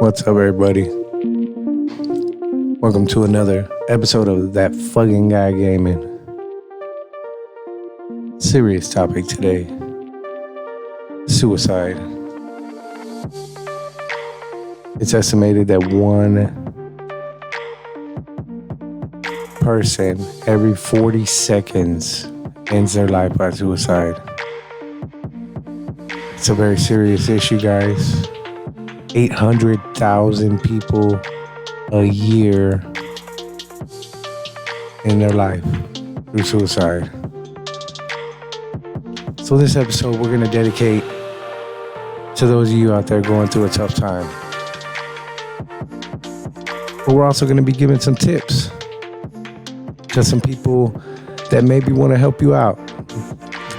What's up, everybody? Welcome to another episode of That Fucking Guy Gaming. Serious topic today. Suicide. It's estimated that one person every 40 seconds ends their life by suicide. It's a very serious issue, guys. 800,000 people a year in their life through suicide. So this episode we're going to dedicate to those of you out there going through a tough time. But we're also going to be giving some tips to some people that maybe want to help you out.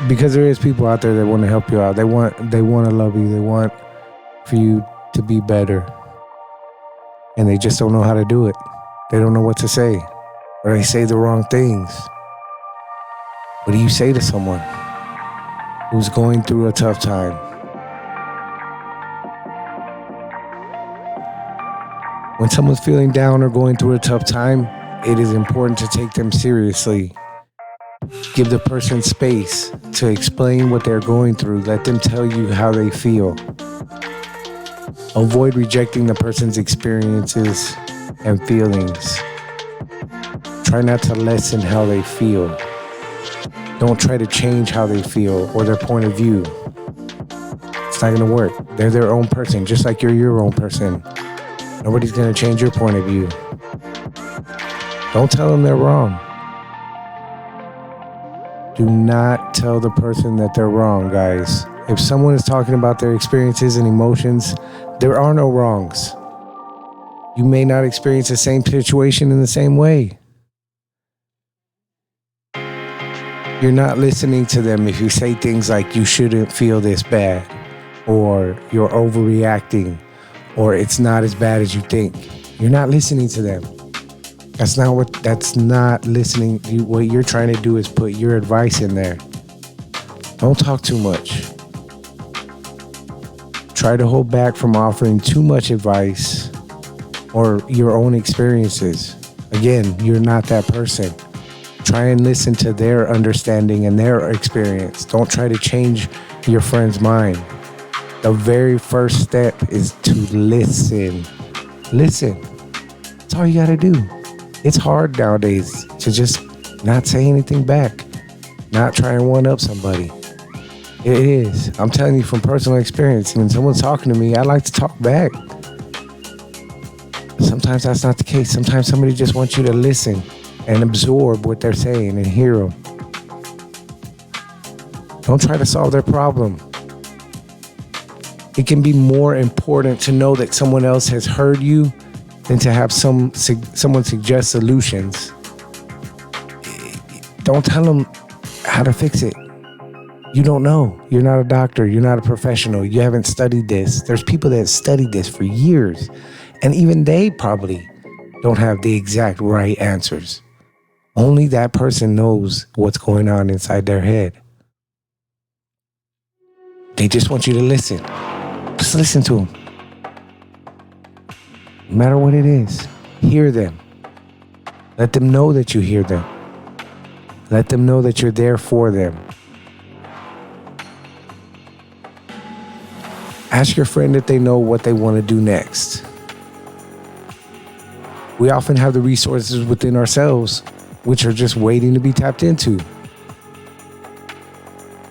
Because there is people out there that want to help you out. They want to love you. They want for you to be better, and they just don't know how to do it. They don't know what to say, or they say the wrong things. What do you say to someone who's going through a tough time? When someone's feeling down or going through a tough time, it is important to take them seriously. Give the person space to explain what they're going through. Let them tell you how they feel. Avoid rejecting the person's experiences and feelings. Try not to lessen how they feel. Don't try to change how they feel or their point of view. It's not going to work. They're their own person, just like you're your own person. Nobody's going to change your point of view. Don't tell them they're wrong. Do not tell the person that they're wrong, guys. If someone is talking about their experiences and emotions, there are no wrongs. You may not experience the same situation in the same way. You're not listening to them if you say things like you shouldn't feel this bad, or you're overreacting, or it's not as bad as you think. You're not listening to them. That's not listening. What you're trying to do is put your advice in there. Don't talk too much. Try to hold back from offering too much advice or your own experiences. Again, you're not that person. Try and listen to their understanding and their experience. Don't try to change your friend's mind. The very first step is to listen. Listen. That's all you got to do. It's hard nowadays to just not say anything back, not try and one-up somebody. It is. I'm telling you from personal experience. When someone's talking to me, I like to talk back. Sometimes that's not the case. Sometimes somebody just wants you to listen and absorb what they're saying and hear them. Don't try to solve their problem. It can be more important to know that someone else has heard you than to have someone suggest solutions. Don't tell them how to fix it. You don't know. You're not a doctor. You're not a professional. You haven't studied this. There's people that studied this for years, and even they probably don't have the exact right answers. Only that person knows what's going on inside their head. They just want you to listen. Just listen to them. No matter what it is, hear them. Let them know that you hear them. Let them know that you're there for them. Ask your friend if they know what they want to do next. We often have the resources within ourselves, which are just waiting to be tapped into.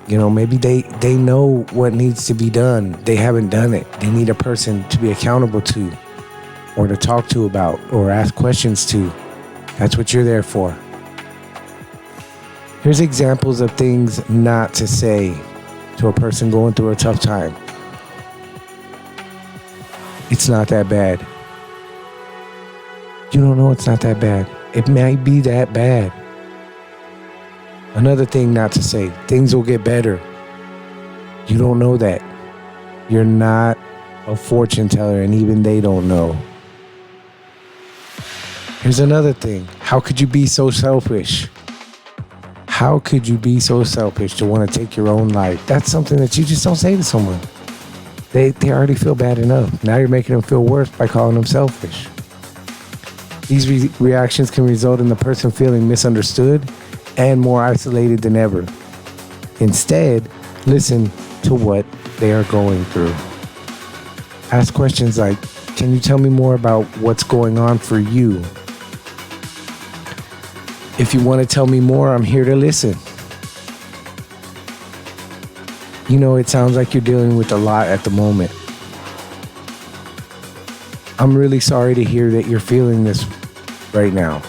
You know, maybe they know what needs to be done. They haven't done it. They need a person to be accountable to, or to talk to about, or ask questions to. That's what you're there for. Here's examples of things not to say to a person going through a tough time. It's not that bad. You don't know it's not that bad. It might be that bad. Another thing not to say, things will get better. You don't know that. You're not a fortune teller, and even they don't know. Here's another thing. How could you be so selfish? How could you be so selfish to want to take your own life? That's something that you just don't say to someone. They already feel bad enough. Now you're making them feel worse by calling them selfish. These reactions can result in the person feeling misunderstood and more isolated than ever. Instead, listen to what they are going through. Ask questions like, can you tell me more about what's going on for you? If you want to tell me more, I'm here to listen. You know, it sounds like you're dealing with a lot at the moment. I'm really sorry to hear that you're feeling this right now.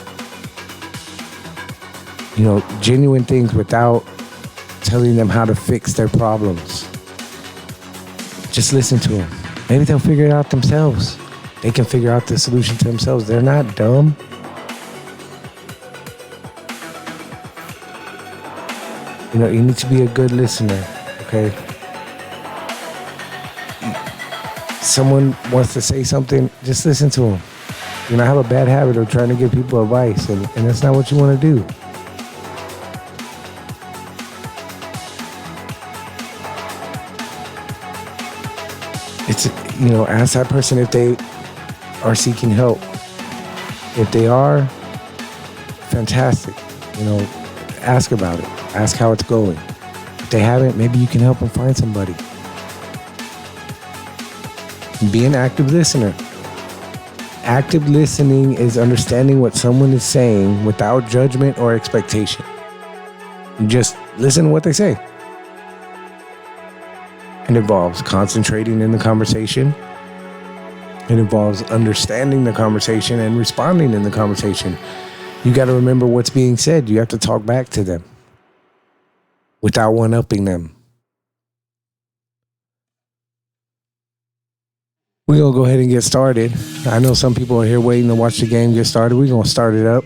You know, genuine things without telling them how to fix their problems. Just listen to them. Maybe they'll figure it out themselves. They can figure out the solution to themselves. They're not dumb. You know, you need to be a good listener, okay? Someone wants to say something, just listen to them. You know, I have a bad habit of trying to give people advice, and that's not what you want to do. It's, you know, ask that person if they are seeking help. If they are, fantastic. You know, ask about it. Ask how it's going. If they haven't, maybe you can help them find somebody. Be an active listener. Active listening is understanding what someone is saying without judgment or expectation. You just listen to what they say. It involves concentrating in the conversation. It involves understanding the conversation and responding in the conversation. You got to remember what's being said. You have to talk back to them without one-upping them. We're going to go ahead and get started. I know some people are here waiting to watch the game get started. We're going to start it up.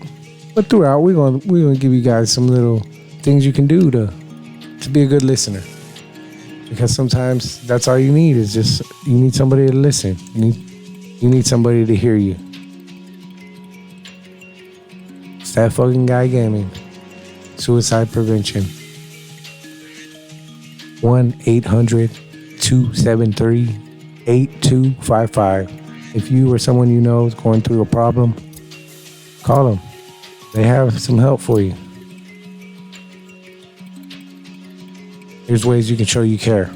But throughout, we're going to give you guys some little things you can do to be a good listener. Because sometimes that's all you need is just, you need somebody to listen. You need somebody to hear you. It's that fucking guy gaming. Suicide prevention. 1-800-273-8255. If you or someone you know is going through a problem, call them. They have some help for you. Here's ways you can show you care.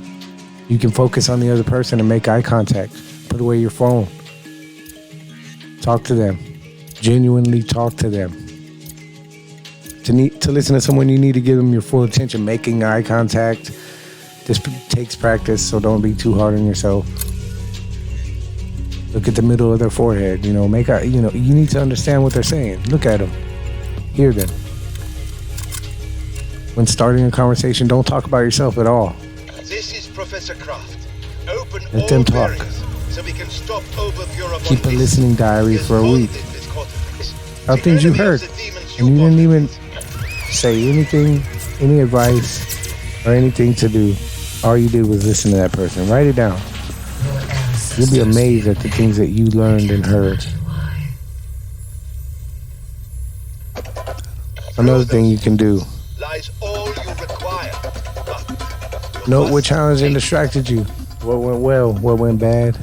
You can focus on the other person and make eye contact. Put away your phone. Talk to them. Genuinely talk to them. To listen to someone, you need to give them your full attention. Making eye contact, this takes practice, so don't be too hard on yourself. Look at the middle of their forehead. You know, you need to understand what they're saying. Look at them. Hear them. When starting a conversation, don't talk about yourself at all. This is Professor Kraft. Open Let them talk. So we can stop Keep a listening diary for a week. How things you heard. And you didn't even say anything, any advice, or anything to do. All you did was listen to that person. Write it down. You'll be amazed at the things that you learned and heard. Another thing you can do. All you require. Note what challenged and distracted you. What went well, what went bad.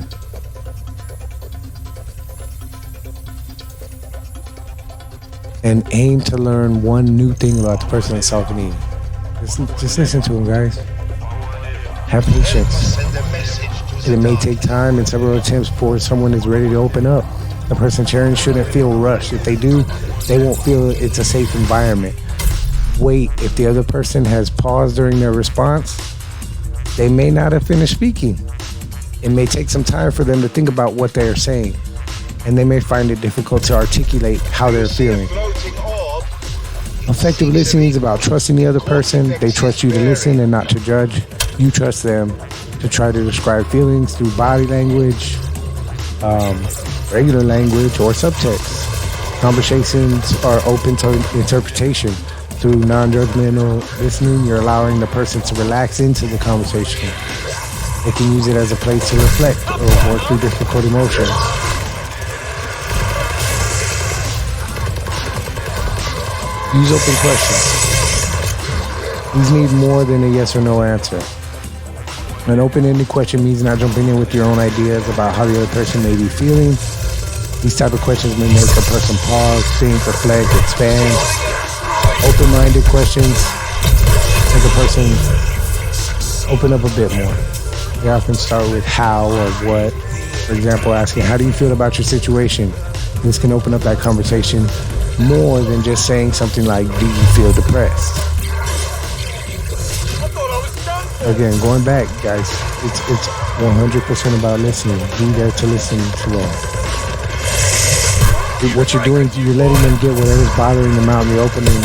And aim to learn one new thing about the person that's talking to you. Just listen to them, guys. Have patience. It may take time and several attempts before someone is ready to open up. The person sharing shouldn't feel rushed. If they do, they won't feel it's a safe environment. Wait, if the other person has paused during their response, they may not have finished speaking. It may take some time for them to think about what they are saying, and they may find it difficult to articulate how they're feeling. Effective listening is about trusting the other person. They trust you to listen and not to judge. You trust them to try to describe feelings through body language, regular language, or subtext. Conversations are open to interpretation. Through non-judgmental listening, you're allowing the person to relax into the conversation. They can use it as a place to reflect or work through difficult emotions. Use open questions. These need more than a yes or no answer. An open-ended question means not jumping in with your own ideas about how the other person may be feeling. These type of questions may make a person pause, think, reflect, expand. Open-minded questions make a person open up a bit more. They often start with how or what. For example, asking, how do you feel about your situation? This can open up that conversation more than just saying something like, do you feel depressed? Again, going back, guys, it's 100% about listening. Be there to listen to them. What you're doing, you're letting them get whatever's bothering them out in the opening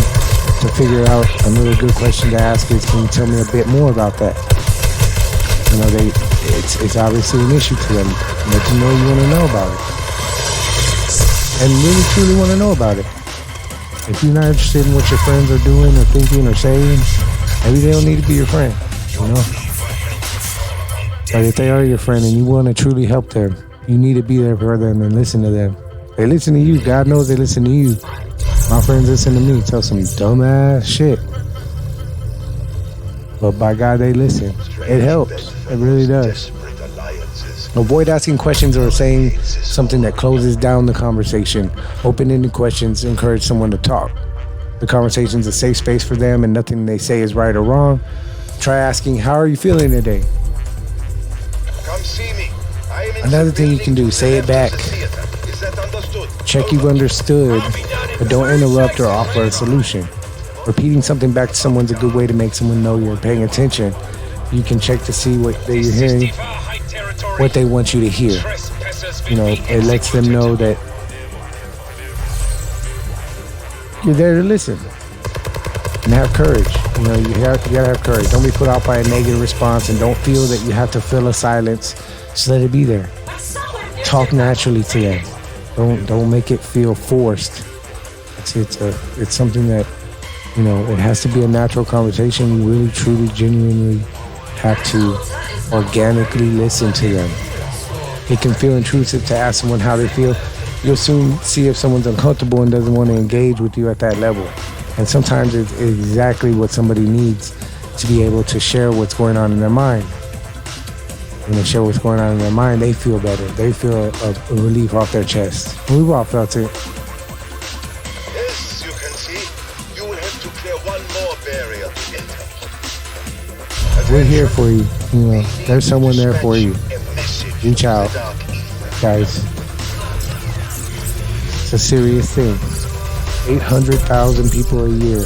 to figure out. Another good question to ask is, can you tell me a bit more about that? You know, it's obviously an issue to them. Let them know you want to know about it. And really, truly want to know about it. If you're not interested in what your friends are doing or thinking or saying, maybe they don't need to be your friend. You know, but if they are your friend and you want to truly help them, you need to be there for them and listen to them. They listen to you. God knows they listen to you. My friends listen to me, tell some dumbass shit, but by God, they listen. It helps. It really does. Avoid asking questions or saying something that closes down the conversation. Open-ended questions encourage someone to talk. The conversation is a safe space for them, and nothing they say is right or wrong. Try asking, how are you feeling today? Come see me. Another thing you can do, say it back. Check you've understood, but don't interrupt or offer a solution. Repeating something back to someone's a good way to make someone know you're paying attention. You can check to see what they're hearing, what they want you to hear. You know, it lets them know that you're there to listen. And have courage. You know, you gotta have courage. Don't be put out by a negative response, and don't feel that you have to fill a silence. Just let it be there. Talk naturally to them. Don't make it feel forced. It's something that, you know, it has to be a natural conversation. You really, truly, genuinely have to organically listen to them. It can feel intrusive to ask someone how they feel. You'll soon see if someone's uncomfortable and doesn't want to engage with you at that level. And sometimes it's exactly what somebody needs to be able to share what's going on in their mind. When they share what's going on in their mind, they feel better. They feel a relief off their chest. We've all felt it. Yes, you can see. You will have to clear one more barrier to enter. We're here for you. You know, there's someone there for you. Reach out, guys. It's a serious thing. 800,000 people a year.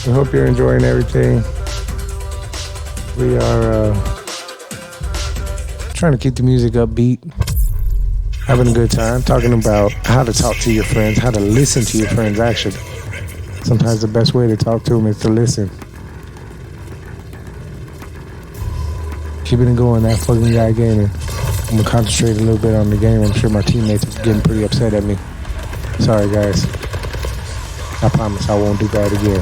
I hope you're enjoying everything. We are trying to keep the music upbeat, having a good time, talking about how to talk to your friends, how to listen to your friends, actually. Sometimes the best way to talk to them is to listen. Keeping it going, that fucking guy gaming. I'm going to concentrate a little bit on the game. I'm sure my teammates are getting pretty upset at me. Sorry, guys. I promise I won't do that again.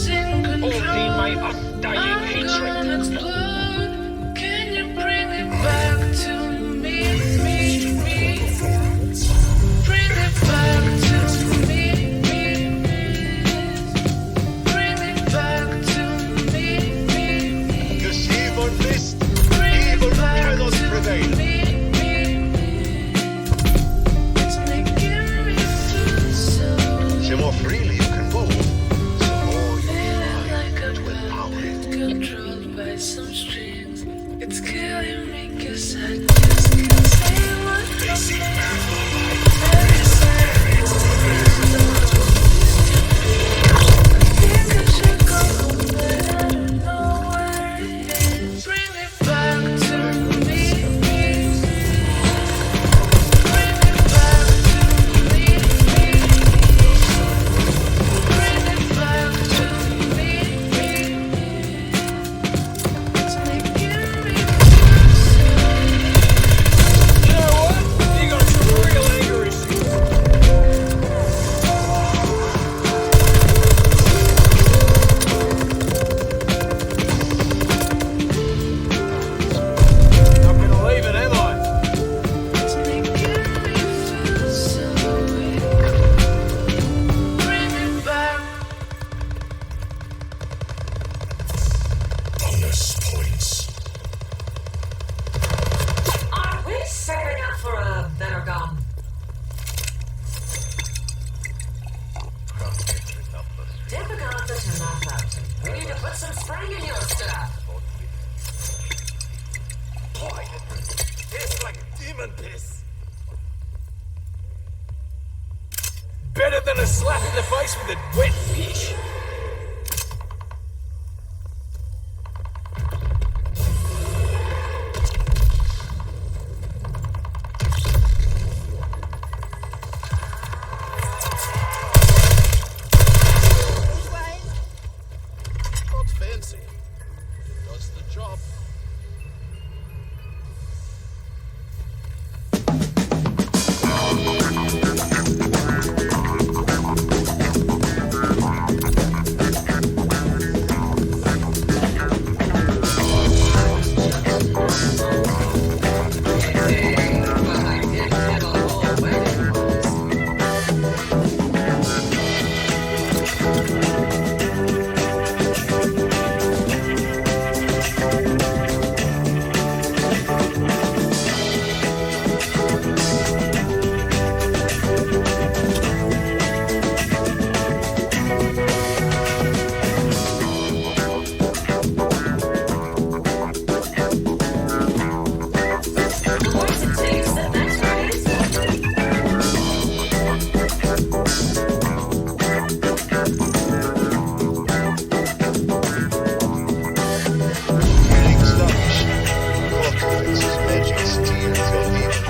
Only my undying hatred. Can you bring it back to me? Bring it back to me. Bring it back to me. Cause evil missed, evil cannot prevail. It's making me feel so. The more freely you can move, the more you Feeling like a find to empower puppet it. controlled by some strings. It's killing me 'cause I just can't say what I think I should go home, but I don't know where it is. Bring it back to me. Bring it back to me. Bring it back to me. It's making me feel so. You know what? You got some real anger issues. Not gonna leave it, am I? It's making me feel so weak. Bring it back. Bonus points. Are we saving up for a better gun? Difficult to turn off out. We need to put some spring in your stuff. Tastes like demon piss. Better than a slap in the face with a wet fish. Not fancy. Does the job. What's it taste that that's Healing stops. Cortex magic steals your demon's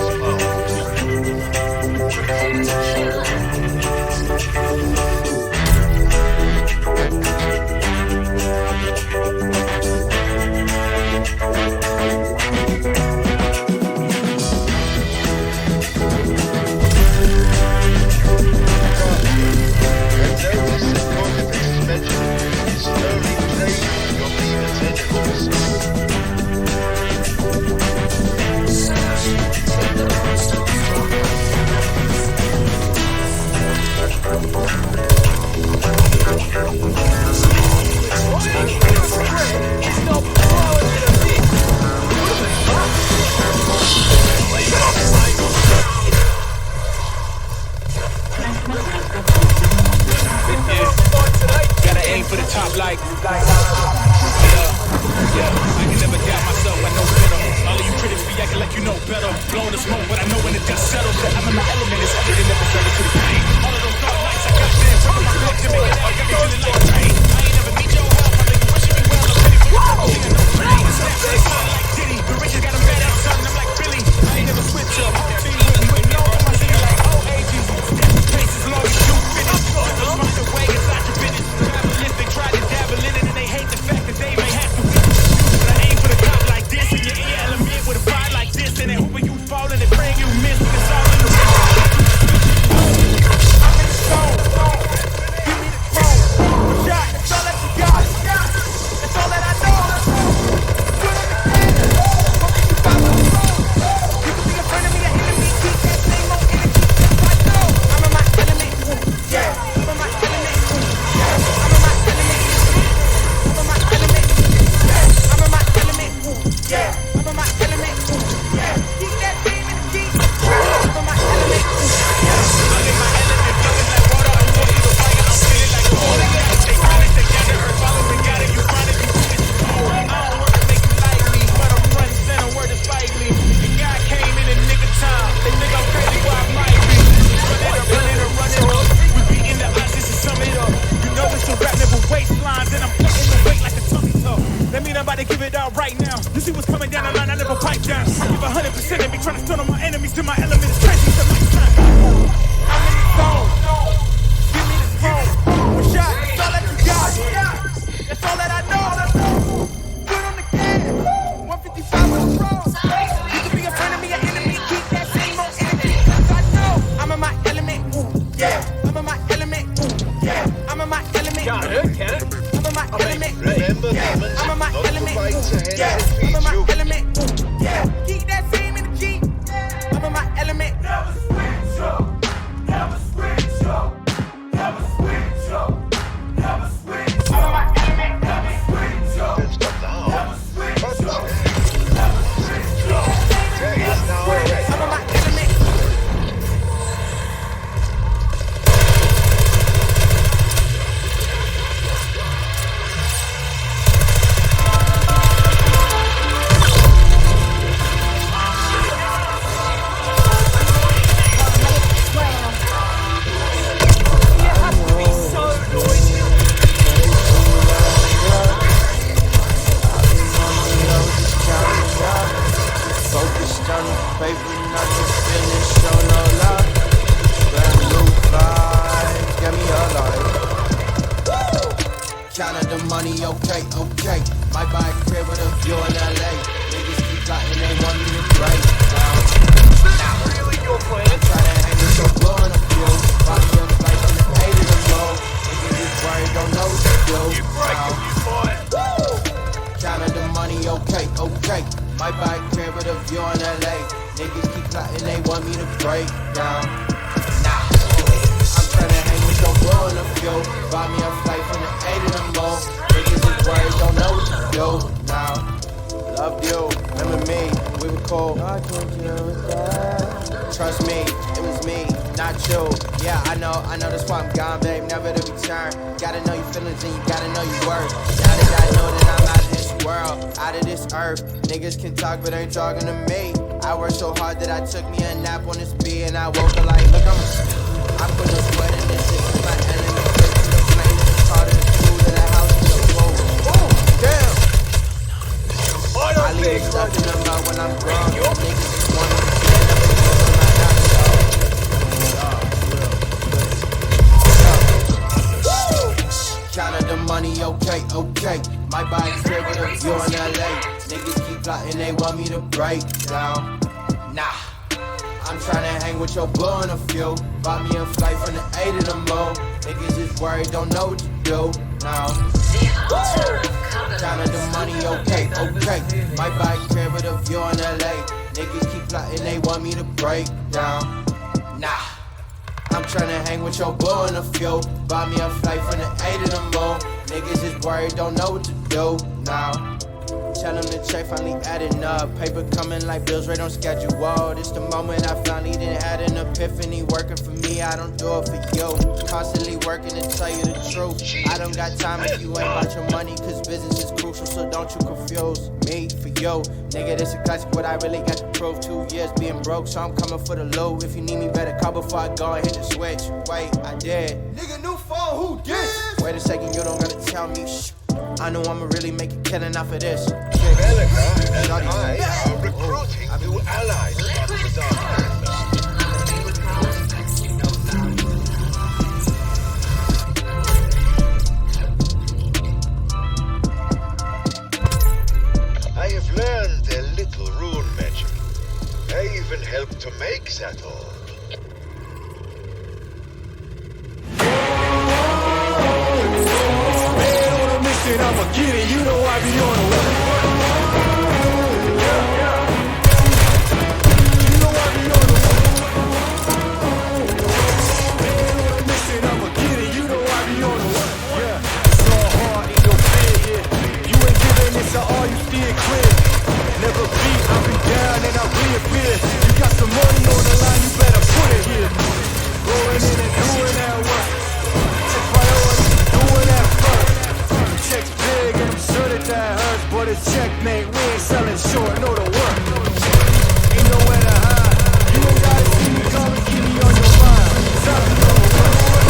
power. Gotta aim for the top like yeah, I can never doubt myself, I know better. All of you critics be acting like you know better. Blowing the smoke, but I know when it dust settles. I'm in my element, it's evident never fell into the pain. All of those dark nights, I got there from my back to make it out. Got me feeling like rain. I ain't never meet your help, I think you wishing me well. I'm ready for your everything, no pain. Snaps they sound like Diddy, the riches got them bad out, son. I'm like Billy. I ain't never switch up. Whole team with no on my city like old ages. Paces long as you finish. Just run the way inside your business. Travelers, they try to dabble in it and they hate the fact that they may have to win. But I aim for the top like this in your ear element with a fire like this. And then who are you falling and praying you miss? But it's all in the ring. I'm in the zone. Give me the phone. Shot. That's all I You see what's coming down the line, I never pipe down. I give 100% of me, trying to stun on my enemies till my element is crazy. It's a lifetime. I'm in the zone. Give me the phone. One shot, that's all that you got. That's all that I know. Good on the gas. 155 on the road. You can be a friend of me, an enemy. Keep that same old energy. 'Cause I know I'm in my element. Ooh, yeah. I'm in my element. Ooh, yeah. I'm in my element. I'm in my element. Remember, demons, I'm in my not to element. fight to Yeah, hand I'm in my you. element. Yeah, keep that same energy. I'm in my element. Never switch up. Never switch up. Never switch up. Never switch up. I'm in my element. Never switch up. Then stop now. Never switch But up. Never switch up. it's now already. I'm in my element. Focused on the paper, not to finish, so no love. Brand new vibes, get me alive. Counting the money, okay, okay. Might buy a crib with a view in LA. Niggas keep plotting, they want me to break down. I'm tryna hang with your blow in a few. Bobby on the flight from the 8 to the low. Niggas is worried, don't know what to do. Counting the money, okay, okay. Might buy a crib with a view in LA. Niggas keep plotting, they want me to break down. Nah, I'm tryna hang with your blow in a few. Buy me a flight from the 8 to the low. Niggas is worried, don't know what to do. Now, loved you, remember me, we were cool. Trust me, it was me, not you. Yeah, I know that's why I'm gone, babe, never to return. Gotta know your feelings and you gotta know your worth. Now that I know that I'm out of this world, out of this earth, niggas can talk but ain't talking to me. I worked so hard that I took me a nap on this beat and I woke up like, look, I put no sweat in this shit, cause my enemy break to the flame, it's harder to do than a house to the wall. Oh, damn! I leave the stuff in the mouth when I'm grown. Niggas just wanna pretend I'm in my house, counting the money, okay, okay. Might buy a crib with a view in LA. Niggas keep plotting, they want me to break down. Nah, I'm tryna hang with your blow in a few. Buy me a flight from the 8 to the moon. Niggas is worried, don't know what to do now. Counting the money, okay, okay. Might buy a crib with a view in LA. Niggas keep plotting, they want me to break down. Nah, I'm tryna hang with your blow in a few. Buy me a flight from the 8 to the moon. Niggas is worried, don't know what to do now. Tell them the check finally adding up. Paper coming like bills right on schedule. Whoa, this the moment I finally didn't had an epiphany. Working for me, I don't do it for you. Constantly working to tell you the truth. I don't got time if you ain't about your money, cause business is crucial, so don't you confuse me for you. Nigga, this a classic, what I really got to prove. 2 years being broke, so I'm coming for the loot. If you need me, better call before I go and hit the switch. Wait, I did. Nigga, new phone, who this? Wait a second, you don't gotta tell me. Shh. I know I'ma really make a killing off of this. Bellica and I are recruiting new allies from the dark. I have learned a little rune magic. I even helped to make that all. I'ma get it, you know I be on the way. You know I be on the way. Listen, I'ma get it, you know I be on the way. Yeah, it's all hard in your bed, yeah. You ain't giving this to all, you steer clear. Never beat, I've been down and I reappear. You got some money on the line, you better put it here. Going in and doing that work. Take priority, doing that first. Check's big and I'm sure that hurts, but it's checkmate. We ain't selling short, know the work. Ain't nowhere to hide. You don't gotta see me coming, keep me on your mind. Cause I be on the work.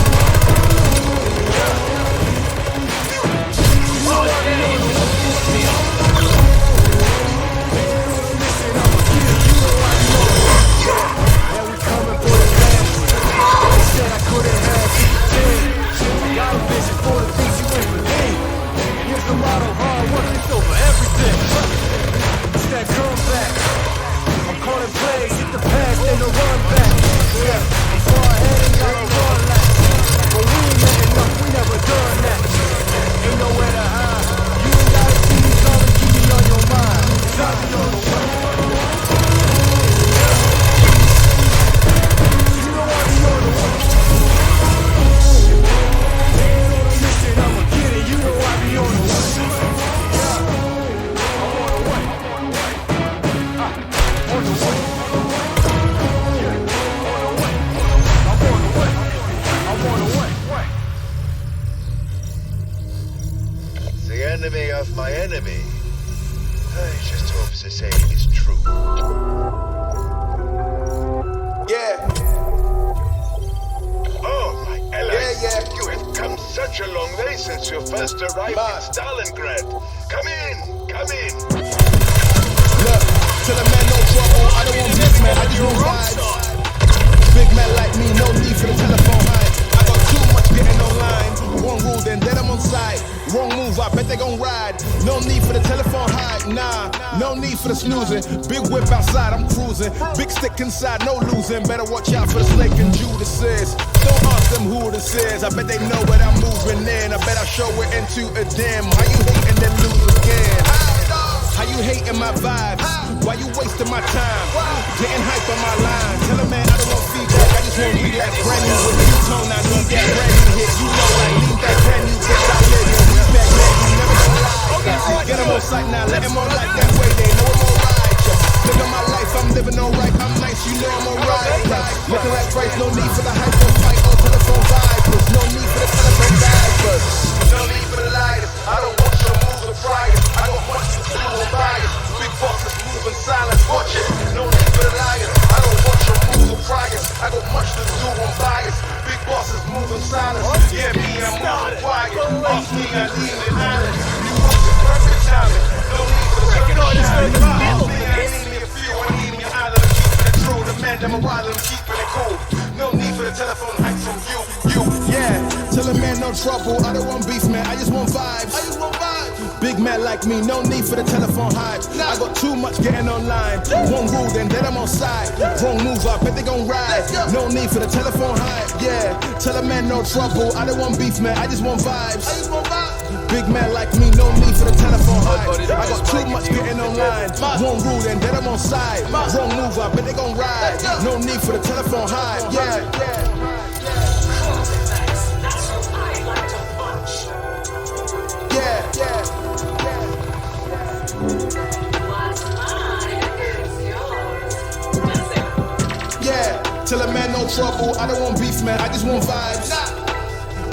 You know I be on the work. enemy of my enemy. I just hope the saying is true. Yeah. Oh, my allies. Yeah. You have come such a long way since you first arrived in Stalingrad. Come in. Look, tell a man no trouble, I don't want beef, man, I just want vibes. Big man like me, no need for the telephone hype. I got too much getting online. One rule, then I'm on side. Wrong move, I bet they gon' ride. No need for the telephone hype, nah. No need for the snoozing. Big whip outside, I'm cruising. Big stick inside, no losing. Better watch out for the snake and Judas. Don't ask them who this is. I bet they know what I'm moving in. I bet I show it into a dim. How you hating then lose again? How you hating my vibes? Why you wasting my time? Getting hype on my line. Tell a man I don't want feedback. I just want relax. Brand new with new tone. I need that brand new hit. You know I need that brand new bitch. I live in feedback, man. You never gonna lie. Get them on sight now. Let them on like that way. They know I'm alright. Living my life. I'm living alright. I'm nice. You know I'm alright. Looking like Christ. No need for the hype or fight or telephone vipers. No need for the telephone vipers. No need for the lighters. I don't want your moves or fryers. I got much to do on bias. Big bosses moving silence. Watch it. No need for the liars. I don't want your moves or fryers. I got much to do on bias. Big bosses moving silence. Yeah, me, I'm moving quiet. Ask me, I leave it island. You want the perfect timing. No need for the circle shining. Ask me, I need me a few. I need me an island. I'm keeping it true. The man, I'm a wild. I'm keeping it cool. No need for the telephone hype from you. Yeah, tell a man no trouble. I don't want beef, man. I just want vibes. Big man like me, no need for the telephone hype. I got too much getting online. One rule, then I'm on side. Wrong move, I bet they gon' ride. No need for the telephone hype. Yeah, tell a man no trouble. I don't want beef, man. I just want vibes. Big man like me, no need for the telephone hype. I got too much getting online. One rule, then I'm on side. Wrong move, I bet they gon' ride. No need for the telephone hype. Yeah. Tell a man no trouble, I don't want beef, man, I just want vibes.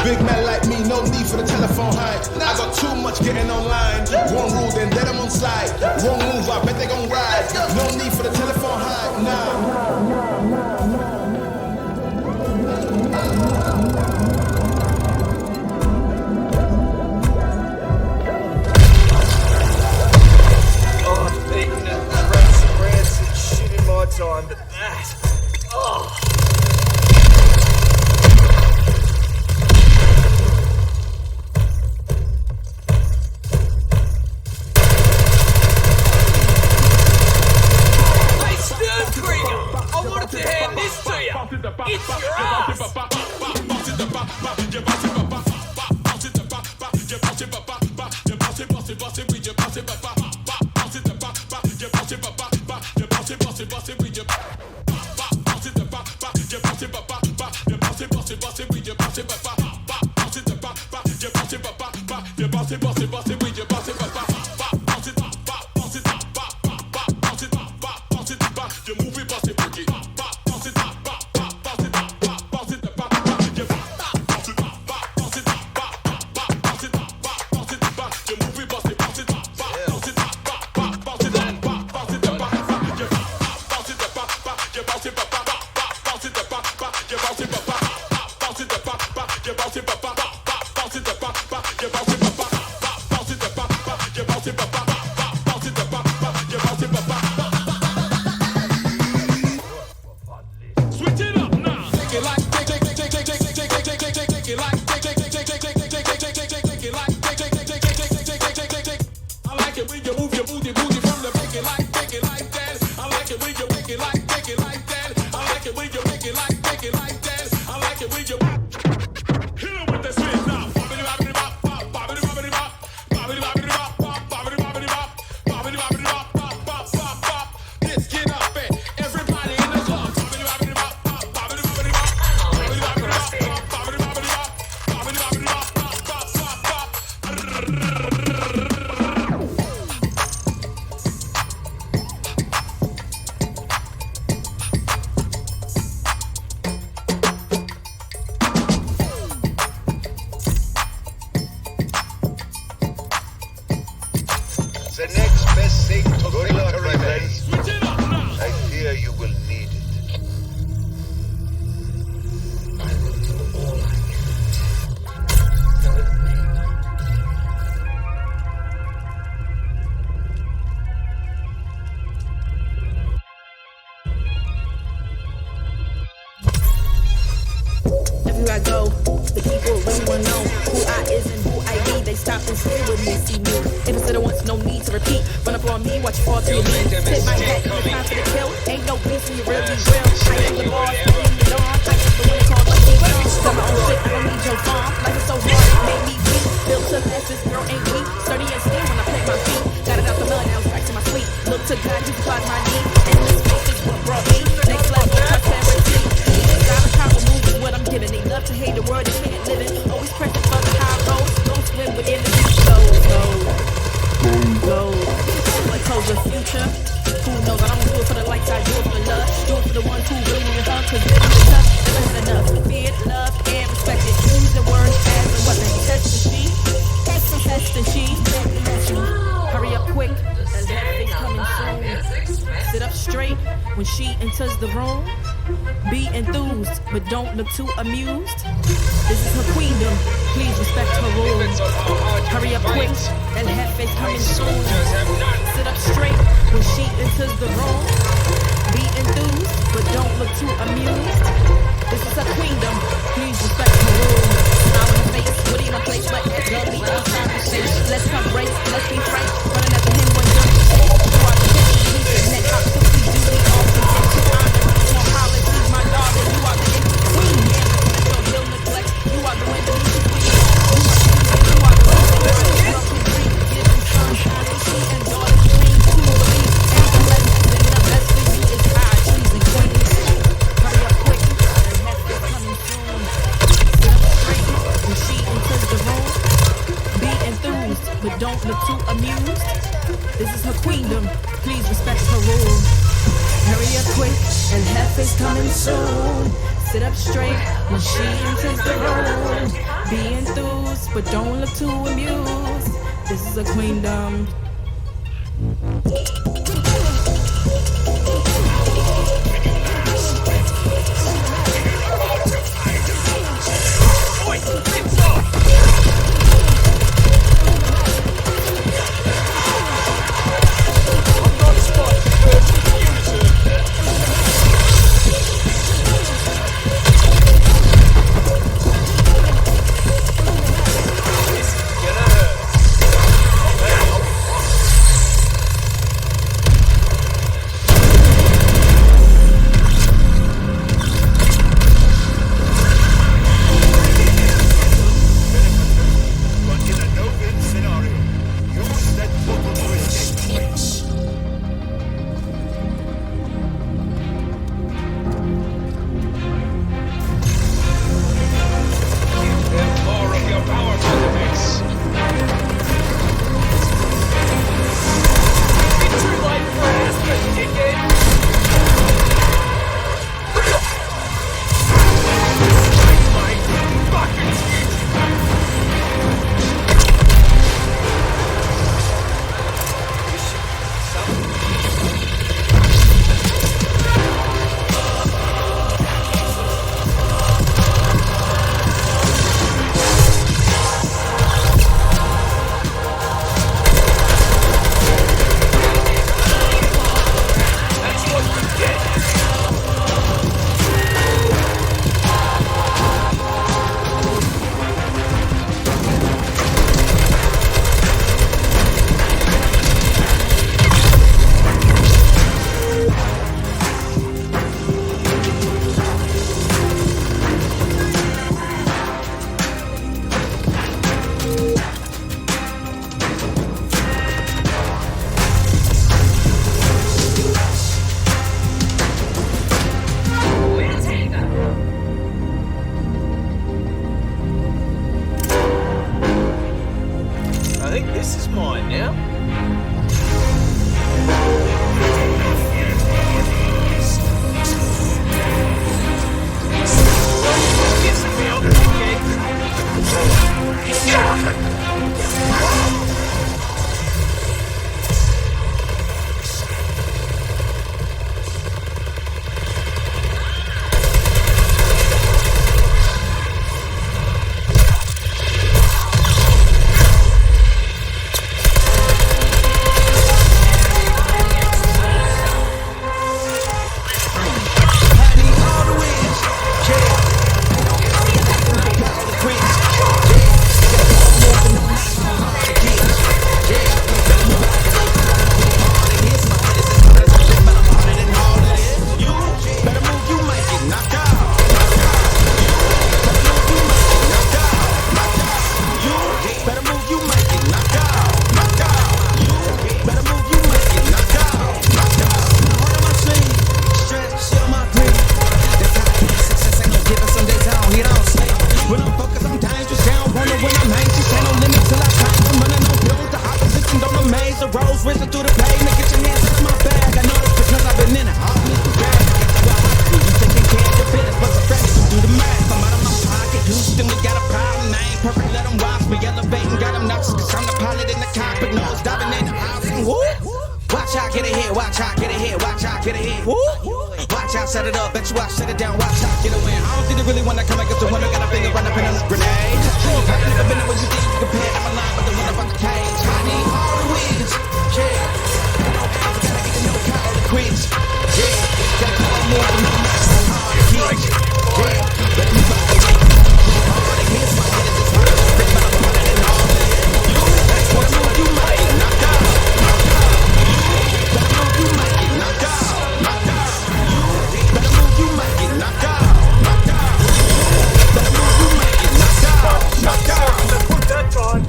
Big man like me, no need for the telephone hype. I got too much getting online. One rule, then I'm on side. Wrong move, I bet they gon' ride. No need for the telephone hype, nah. Time, but that. Oh. Hey, Stir Creek, I wanted to hand this to you. It's your ass. best thing to Good bring luck, to my revenge. Switch it up now. I fear you will need it. I will do all I can, though it may not be. Everywhere I go, the people really wanna know who I is and who I be. They stop and stare with me, see me. If instead of once, no need to repeat. Run up on me, watch you fall to your knees. Tip my hat, it's time for the kill. Ain't no peace when you really real. I am the boss, I am the dawn. I am the one called Lucky Dawn. Got my own shit, I don't need your farm. Life is so hard, it made me weak. Built to last, this girl ain't weak. Sturdy and still when I plant my feet. Got it out the mud, now it's back to my sweet. Look to God, he supplies my needs. And this faith is what brought me. Next level, prosperity. Silent power moves is what I'm giving. They love to hate the word, they can't live it. Always pressing for the high road. Don't swim within the deep go. Like close your future. Who knows? I don't do it for the likes, I do it for the love. Do it for the ones who really need love. Cause living is tough, never had enough. Feared, love, and respected. Use the word as a weapon. Test and she. Test and she. Hurry up quick. As that thing coming soon. Sit up straight when she enters the room. Be enthused, but don't look too amused. This is her queendom, please respect her rule. Hurry up quick, that hat face coming soon. Sit up straight when she enters the room. Be enthused, but don't look too amused. This is her queendom, please respect her rule. Smile in the face, witty in a place, but girly outside the face. Let's come race, let's be frank. Running after him when you're safe. You are the bitch, he's the neck, how quickly do we all forget to honor. More policies, my darling, you are the queen. And the neglect, you are the one that needs to queen. You are the one that needs to dream. Giving sunshine to she and daughters dream to believe. And the best for you is high trees and queens. Hurry up quick, the head is coming soon. Sit up straight when she enters the room. Be enthused, but don't look too amused. This is her queendom, please respect her rule. Hurry up quick, and half is coming soon. Sit up straight when she enters the room. Be enthused, but don't look too amused. This is a queendom. Switching through the pavement, get your hands out of my bag. I know this because I've been in it. I'll miss the bag. That's why I do. You taking care of your business, but the friends who do the math. I'm out of my pocket. Houston, we got a problem. I ain't perfect, let them watch me elevating. Got them nuts, cause I'm the pilot in the cockpit. No one's diving in the house. Woo! Watch out, get ahead, watch out, get ahead, watch out, get ahead. Woo! Watch out, set it up, bet you I shut it down, watch out, get a win. I don't think they really wanna come against the winner, got a finger run up in a grenade. I've never been there when you think you compare, I'm alive, but the one about the cage. I need all the wins, yeah. Gotta get no call to quits, yeah. Gotta keep on moving, no matter how hard it gets, yeah. Let me buy it, hard it hits, my head is just hard, I'm spit my money and all that. That's what I move you might knock out. You might get knocked out, knocked out. Better move, you might get knocked out, knocked out. Better move, you might get knocked out, knocked out. Put that on.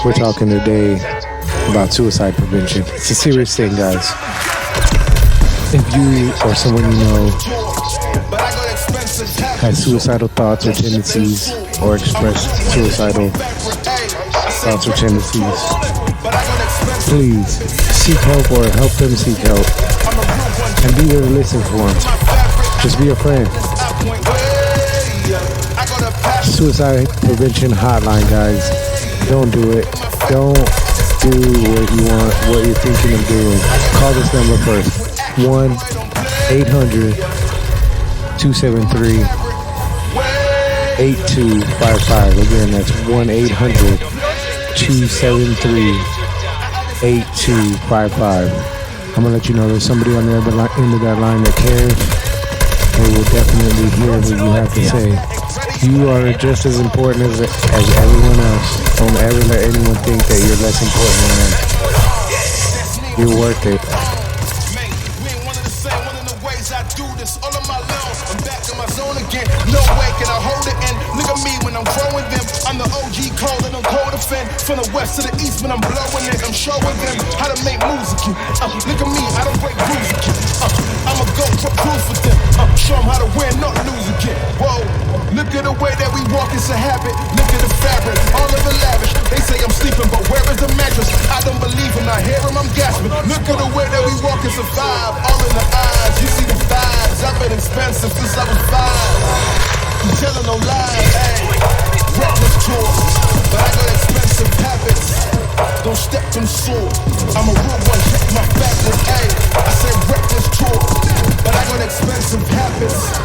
We're talking today about suicide prevention. It's a serious thing, guys. If you or someone you know has suicidal thoughts or tendencies, or express suicidal thoughts or tendencies, please seek help or help them seek help. And be there to listen for them. Just be a friend. Suicide prevention hotline, guys. Don't do it. Don't do what you want, what you're thinking of doing. Call this number first. 1-800-273-8255. Again, that's 1-800-273-8255. I'm gonna let you know there's somebody on the other end of that line that cares. They will definitely hear what you have to say. You are just as important as everyone else. Don't ever let anyone think that you're less important than them. You're worth it. No way can I hold it in. Look at me when I'm growing them. I'm the OG cold and I'm cold defend. From the west to the east when I'm blowing it. I'm showing them how to make music. Look at me, I don't break rules again. I'ma go for proof with them. Show them how to win, not lose again. Whoa, look at the way that we walk, it's a habit. Look at the fabric, all of the lavish. They say I'm sleeping, but where is the mattress? I don't believe him, I hear him, I'm gasping. Look at the way that we walk, it's a vibe. All in the eyes, you see the vibes. I've been expensive since I was 5. I'm telling no lies, ayy. Reckless choice, but I got expensive habits. Don't step them sore. I'm a real one, check my fabulous, ayy. I said reckless choice. habits.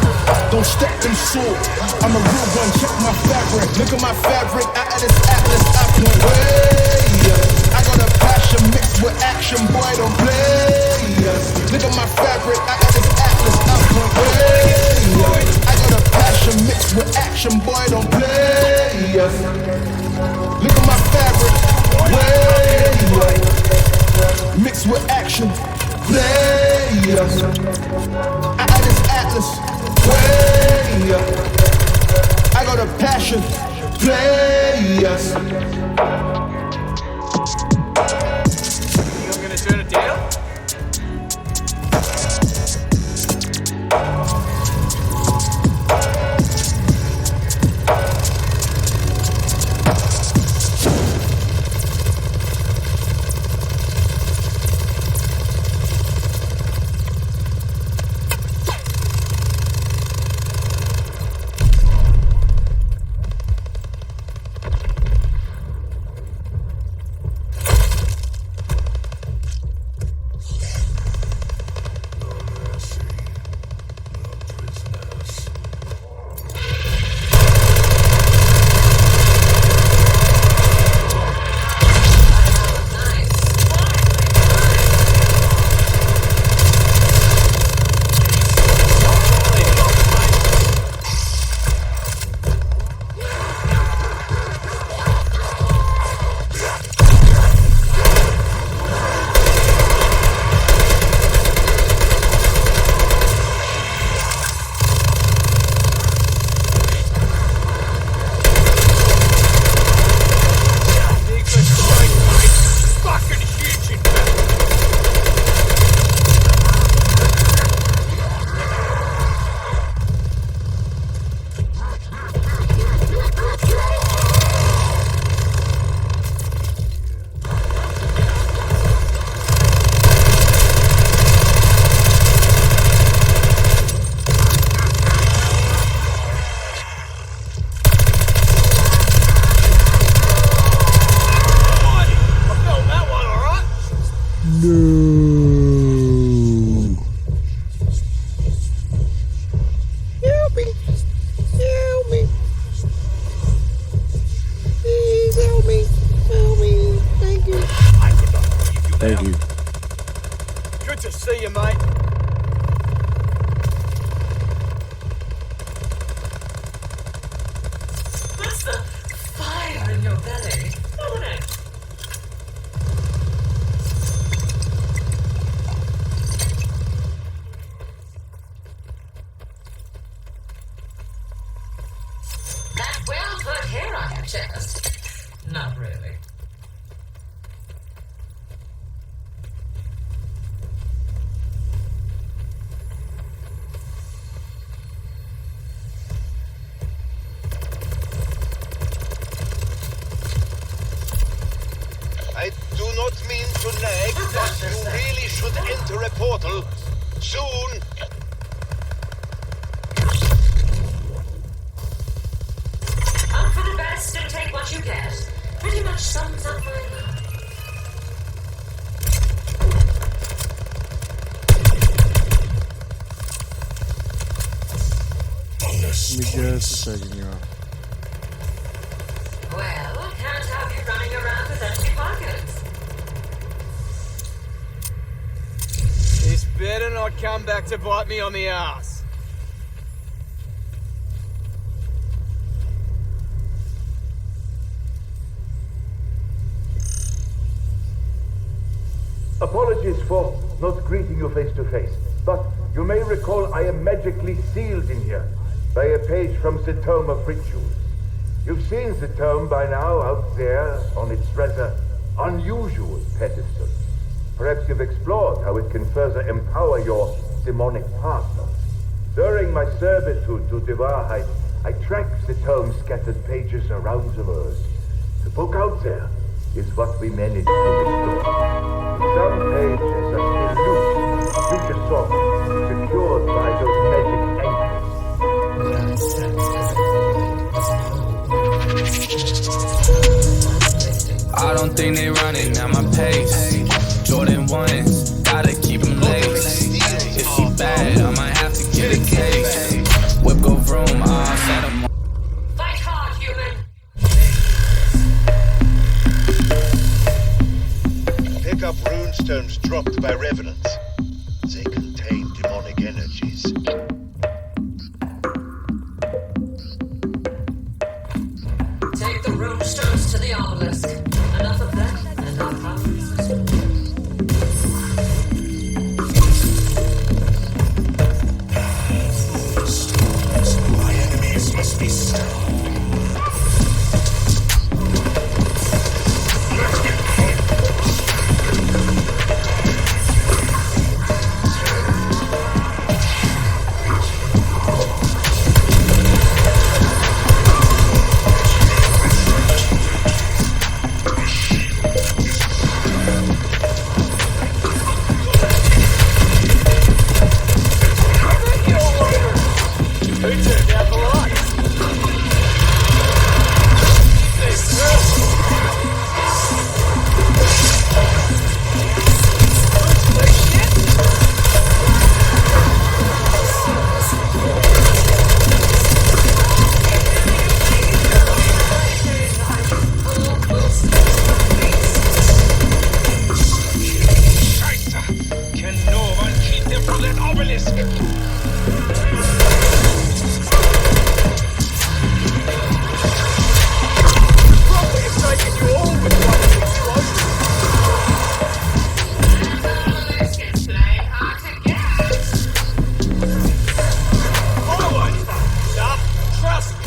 Don't step them short. I'm a real one, check my fabric. Look at my fabric, out of this atlas, I point way. I got a passion mixed with action, boy, don't play. Look at my fabric, out of this atlas, I point way. I got a passion mixed with action, boy, don't play. Look at my fabric, way. Mixed with action, play. Out of this atlas, way. I got a passion, play. I'm gonna turn it down? Thank you. Good to see you, mate. What's the fire in your belly? Own it. That well-put hair on your chest. Not really. I do not mean to nag, but you really should enter a portal soon. Hope for the best and take what you get. Pretty much sums up my life. Give me just a second, y'all. Well, I can't have you running around with empty pockets. This better not come back to bite me on the ass. Apologies for not greeting you face to face, but you may recall I am magically sealed in here by a page from the Tome of Rituals. You've seen the tome by now out there on its rather unusual pedestal. Perhaps you've explored how it can further empower your demonic partner. During my servitude to Devarheit, I tracked the tome's scattered pages around the world. The book out there is what we managed to destroy. Some pages are still loose, future sought, secured by those magic I don't think they running at my pace. Jordan 1s, gotta keep them laced. If she bad, I might have to get a case. Solid obelisk. Rocket is taking you all with one explosion. Forward! Stop! Trust me.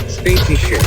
Spacey shit.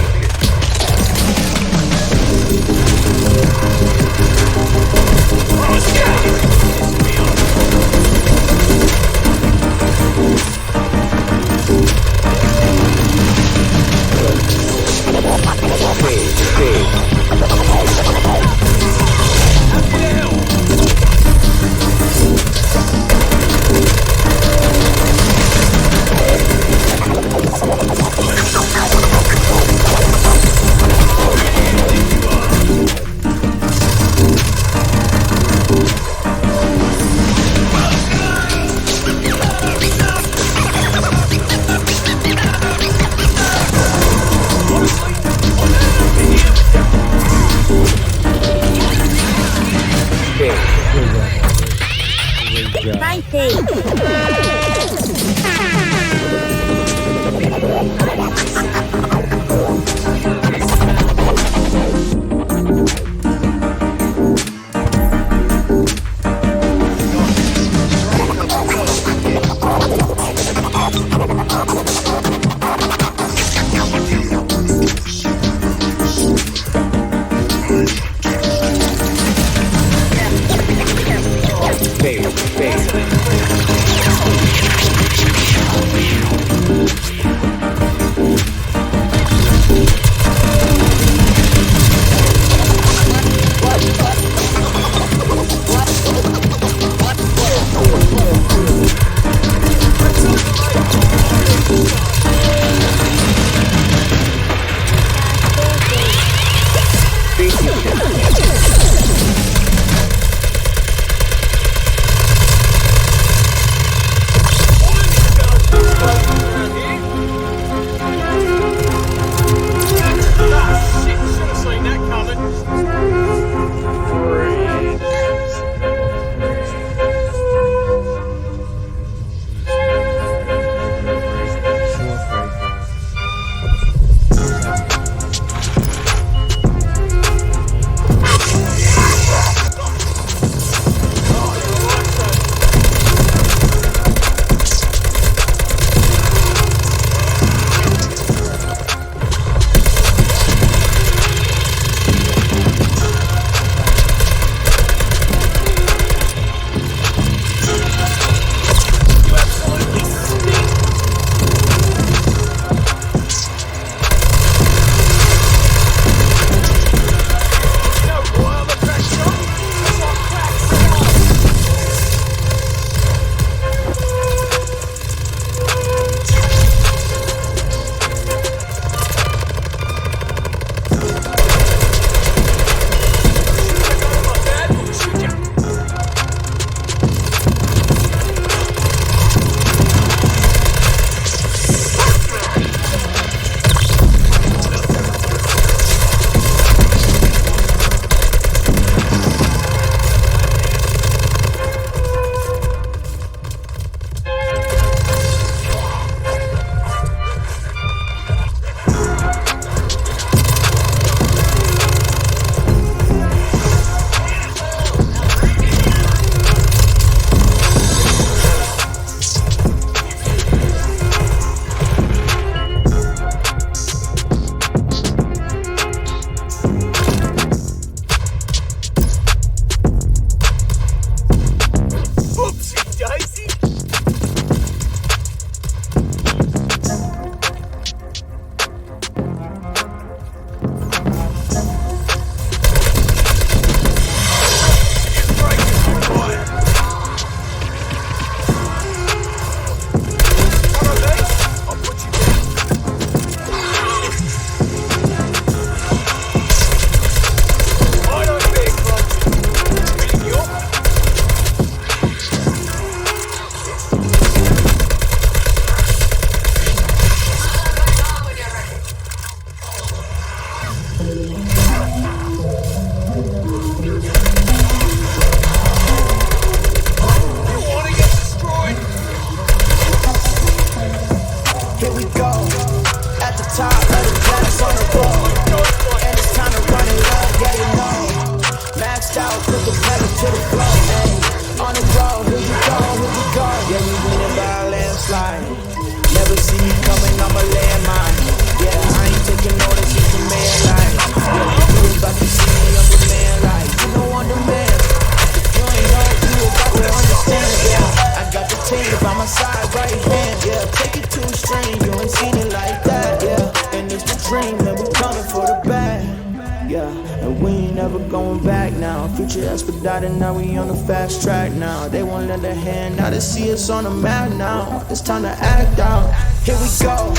and we ain't never going back now. Future expedited, now we on the fast track now. They won't lend a hand, now they see us on the map now. It's time to act out. Here we go,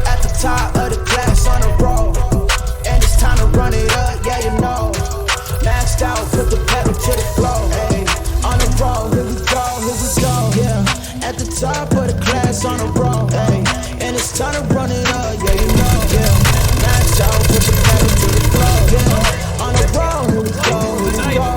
at the top of the class on the road, and it's time to run it up, yeah you know. Maxed out, put the pedal to the floor. Hey, on the road, here we go, yeah. At the top of the class on the road, hey, and it's time to run it up, yeah you know, yeah. Maxed out, put the pedal to the floor, yeah. On the road, here we go, here we go.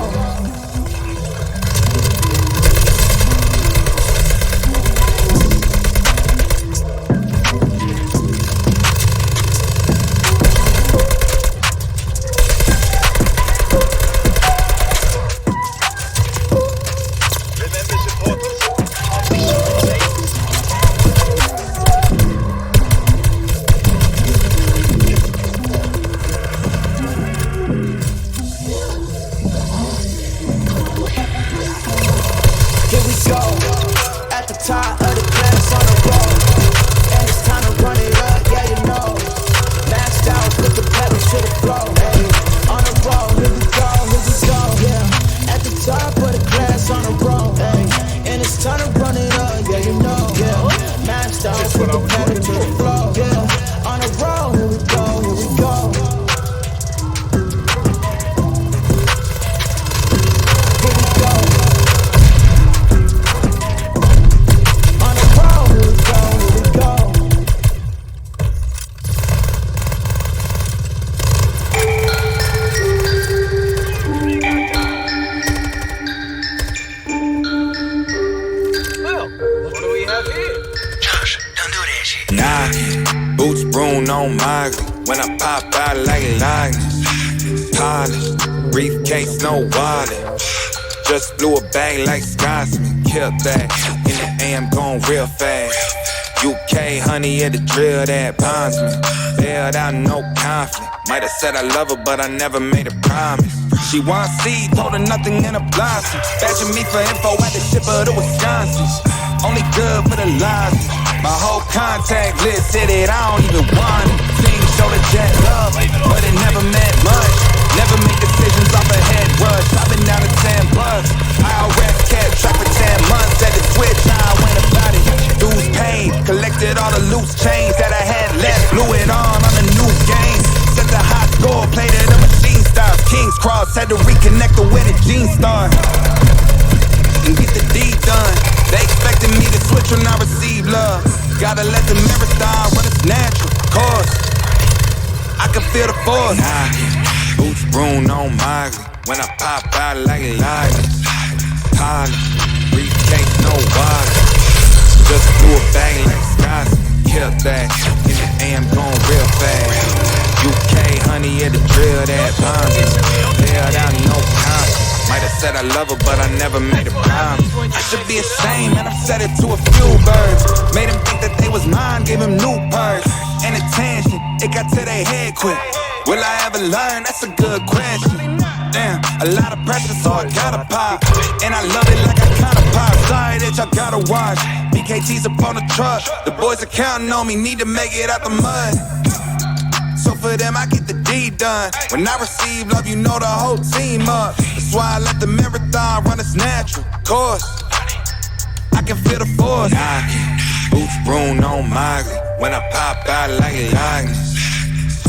When I pop out like lightning, polished, briefcase, no wallet. Just blew a bag like Scotsman, killed that. In the AM, going real fast. UK, honey, at the drill that bonds me. Bailed out, no conflict. Might have said I love her, but I never made a promise. She wants seed, told her nothing in a blossom. Badging me for info, had to ship her to Wisconsin. Only good for the lives. My whole contact list said it, I don't even want it. Things show the jet love, but it never meant much. Never make decisions off a head rush. I've been down to 10 bucks. IRS kept track for 10 months. At the switch, I went about it. Dues paid, collected all the loose chains that I had left. Blew it on a new game. Set the high score, played it a machine stars. King's Cross, had to reconnect the way the jeans start. And get the deed done. They expected me to switch when I receive love. Gotta let the mirror start when it's natural, of course. I can feel the force. Boots, broom, no migrant. When I pop out like lightning. Polished, briefcase, no wallet. Just blew a bag like Scotsman, killed that. In the AM, going real fast. UK, honey, at the drill that bonds me. Bailed out, no conflict. Might have said I love her, but I never made a promise. I should be ashamed, man, I said it to a few birds. Made them think that they was mine, gave them new purse. And attention, it got to their head quick. Will I ever learn? That's a good question. Damn, a lot of pressure, so I gotta pop. And I love it like I kinda pop. Sorry that y'all gotta watch. BKT's up on the truck. The boys are counting on me, need to make it out the mud. So for them, I get the deed done. When I receive love, you know the whole team up. That's why I let the marathon run its natural course. I can feel the force. Boots, broom, no migrant. When I pop out like lightning.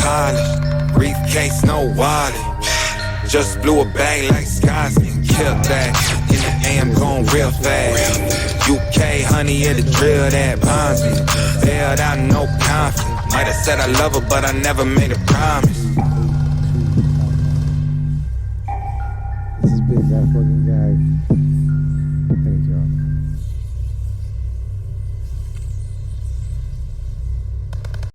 Polished, briefcase, no wallet. Just blew a bag like Scotsman, killed that. In the AM, going real fast. UK, honey, at the drill that bonds me. Bailed out, no conflict. Might have said I love her, but I never made a promise.